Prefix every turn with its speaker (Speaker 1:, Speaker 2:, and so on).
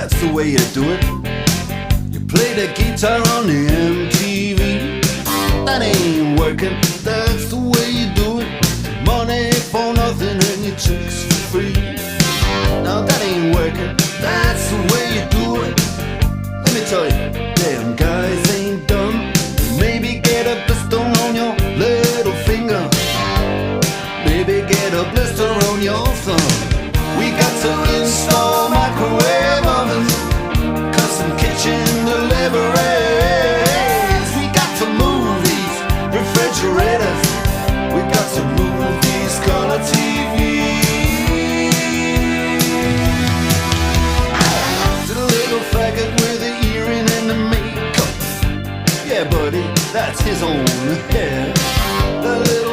Speaker 1: that's the way you do it. You play the guitar on the MTV. That ain't working, that's the way you do it. Money for nothing and your chicks for free. Now that ain't working, that's the way you do it. Let me tell you, damn guys ain't dumb. Maybe get a blister on your little finger. Maybe get a blister on your thumb. We got to install microwave ovens, custom kitchen deliveries. We got to move these refrigerators. We got to move these color TVs. To the little faggot with the earring and the makeup. Yeah, buddy, that's his own hair. The little